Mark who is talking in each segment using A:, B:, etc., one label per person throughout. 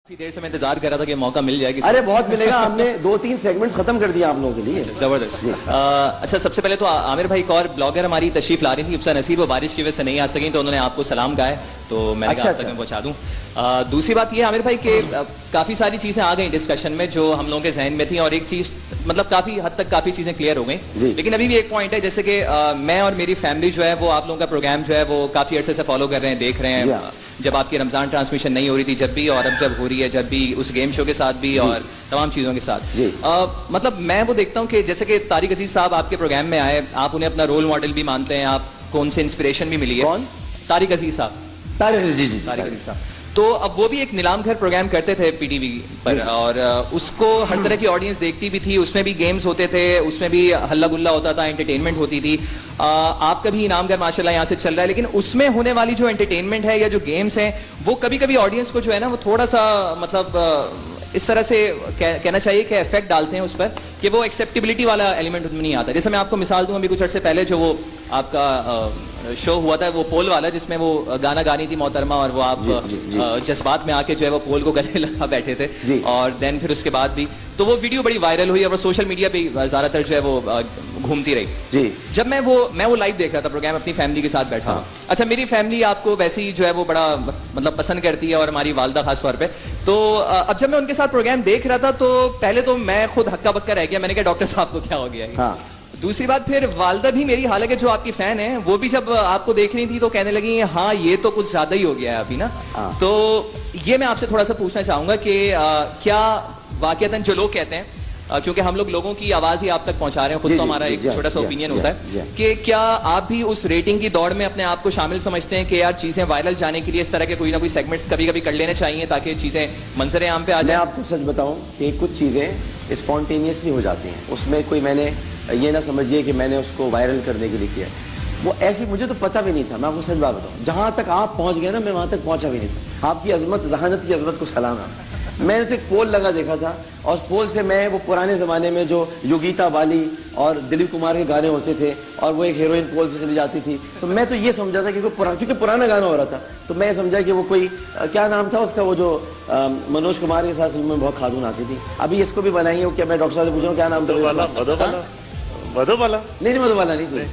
A: देर से मैं इंतजार कर रहा था कि मौका मिल जाएगी।
B: अरे बहुत मिलेगा, हमने 2-3 सेगमेंट्स खत्म कर दिया आप लोगों के लिए।
A: जबरदस्त। अच्छा, सबसे पहले तो आमिर भाई एक और ब्लॉगर हमारी तशरीफ ला रही थी, इफ्सा नसीर, वो बारिश की वजह से नहीं आ सकी, तो उन्होंने आपको सलाम कहा है, तो मैंने कहा तक मैं पहुंचा दूं। दूसरी बात ये आमिर भाई कि काफ़ी सारी चीज़ें आ गई डिस्कशन में जो हम लोगों के जहन में थी, और एक चीज़ मतलब काफ़ी हद तक काफ़ी चीज़ें क्लियर हो गई, लेकिन अभी भी एक पॉइंट है, जैसे कि मैं और मेरी फैमिली जो है वो आप लोगों का प्रोग्राम जो है वो काफ़ी अर्से से फॉलो कर रहे हैं, देख रहे हैं। जब आपकी रमजान ट्रांसमिशन नहीं हो रही थी जब भी, और अब जब हो रही है जब भी, उस गेम शो के साथ भी और तमाम चीज़ों के साथ। मतलब मैं वो देखता हूँ कि जैसे कि तारिक अजीज साहब आपके प्रोग्राम में आए, आप उन्हें अपना रोल मॉडल भी मानते हैं, आपको उनसे इंस्पिरेशन भी मिली है। कौन? तारिक अजीज साहब। तारिक अजीज साहब। तो अब वो भी एक नीलाम घर प्रोग्राम करते थे पीटीवी पर, और उसको हर तरह की ऑडियंस देखती भी थी, उसमें भी गेम्स होते थे, उसमें भी हल्ला गुल्ला होता था, एंटरटेनमेंट होती थी। आपका भी इनाम घर माशाल्लाह यहाँ से चल रहा है, लेकिन उसमें होने वाली जो एंटरटेनमेंट है या जो गेम्स हैं वो कभी कभी ऑडियंस को जो है ना वो थोड़ा सा मतलब इस तरह से कहना चाहिए कि इफेक्ट डालते हैं उस पर कि वो एक्सेप्टेबिलिटी वाला एलिमेंट उनमें नहीं आता। जैसे मैं आपको मिसाल दूं, अभी कुछ अर्से पहले जो वो आपका शो हुआ था वो पोल वाला, जिसमें वो गाना गानी थी मोहतरमा, और वो आप जज्बात में आके जो है वो पोल को गले लगा बैठे थे, और देन फिर उसके बाद भी तो वो वीडियो बड़ी वायरल हुई और वो सोशल मीडिया पे ज्यादातर जो है वो घूमती रही जी। जब मैं वो लाइव देख रहा था प्रोग्राम, अपनी फैमिली के साथ बैठा। अच्छा, मेरी फैमिली आपको वैसे ही जो है वो बड़ा मतलब पसंद करती है, और हमारी वालदा खास तौर पे। तो अब जब मैं उनके साथ प्रोग्राम देख रहा था तो पहले तो मैं खुद हक्का बक्का रह गया, मैंने कहा डॉक्टर साहब को क्या हो गया। दूसरी बात, फिर वालदा भी मेरी, हालांकि जो आपकी फैन है, वो भी जब आपको देख रही थी तो कहने लगी हाँ ये तो कुछ ज्यादा ही हो गया है अभी ना। तो ये मैं आपसे थोड़ा सा पूछना चाहूंगा कि क्या वाकईतन जो लोग कहते हैं, क्योंकि हम लोग लोगों की आवाज ही आप तक पहुंचा रहे हैं, खुद तो हमारा एक छोटा सा ओपिनियन होता है, कि क्या आप भी उस रेटिंग की दौड़ में अपने आप को शामिल समझते हैं कि यार चीजें वायरल जाने के लिए इस तरह के कोई ना कोई सेगमेंट्स कभी कभी कर लेने चाहिए ताकि चीजें मंजर आम पे आ जाए?
B: मैं आपको सच बताऊं कि कुछ चीजें स्पॉन्टेनियसली हो जाती हैं, उसमें कोई मैंने ये ना समझिए कि मैंने उसको वायरल करने के लिए किया, वो ऐसी मुझे तो पता भी नहीं था। मैं आपको सच बात बताऊं, जहां तक आप पहुंच गए ना मैं वहां तक पहुंचा भी नहीं था। आपकी अजमत, जहानत की अजमत को सलाम है। मैंने तो एक पोल लगा देखा था, और उस पोल से मैं वो पुराने ज़माने में जो योगिता वाली और दिलीप कुमार के गाने होते थे, और वो एक हीरोइन पोल से चली जाती थी, तो मैं तो ये समझा था कि क्योंकि पुराना गाना हो रहा था, तो मैं समझा कि वो कोई क्या नाम था उसका, वो जो मनोज कुमार के साथ फिल्म में बहुत खातून आती थी। अभी इसको भी बनाएंगे, वो क्या, मैं डॉक्टर साहब से पूछ रहा हूँ क्या नाम था? मधुबाला नहीं, मधुबाला नहीं थी,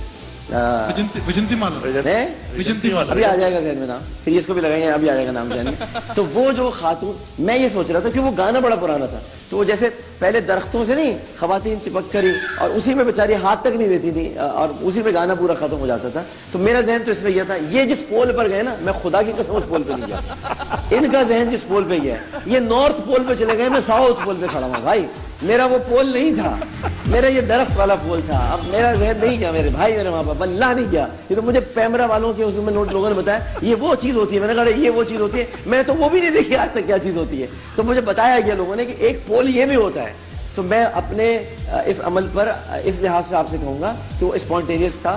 B: विजंतीमाला। अभी आ जाएगा जहन में नाम, फिर इसको भी लगाएंगे, अभी आ जाएगा नाम जहन में। तो वो जो खातून, मैं ये सोच रहा था कि वो गाना बड़ा पुराना था, तो वो जैसे पहले दरख्तों से नहीं खवातीन चिपक करी, और उसी में बेचारी हाथ तक नहीं देती थी, और उसी में गाना पूरा खत्म हो जाता था। तो मेरा जहन तो इसमें यह था, ये जिस पोल पर गए ना, मैं खुदा की कसम उस पोल पे नहीं गया। इनका जहन जिस पोल पे गया, ये नॉर्थ पोल पे चले गए, मैं साउथ पोल पे खड़ा हुआ। भाई मेरा वो पोल नहीं था, मेरा ये दरख्त वाला पोल था। अब मेरा जहन नहीं गया, मेरे भाई मेरे माँ बाप, अल्लाह नहीं गया। ये तो मुझे पैमरा वालों के उसमें नोट लोगों ने बताया ये वो चीज़ होती है, मैंने कहा ये वो चीज़ होती है, मैं तो वो भी नहीं देखी आज तक क्या चीज़ होती है। तो मुझे बताया गया लोगों ने कि एक पोल ये भी होता है। तो मैं अपने इस अमल पर इस लिहाज से आपसे कहूँगा कि वो स्पॉन्टेनियस था,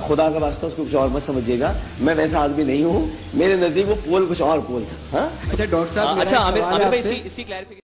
B: खुदा का वास्ता उसको कुछ और मत समझिएगा, मैं वैसा आदमी नहीं हूँ, मेरे नज़दीक वो पोल कुछ और पोल था। हाँ,
C: अच्छा डॉक्टर साहब,
A: अच्छा आमिर भाई इसकी क्लैरिफिकेशन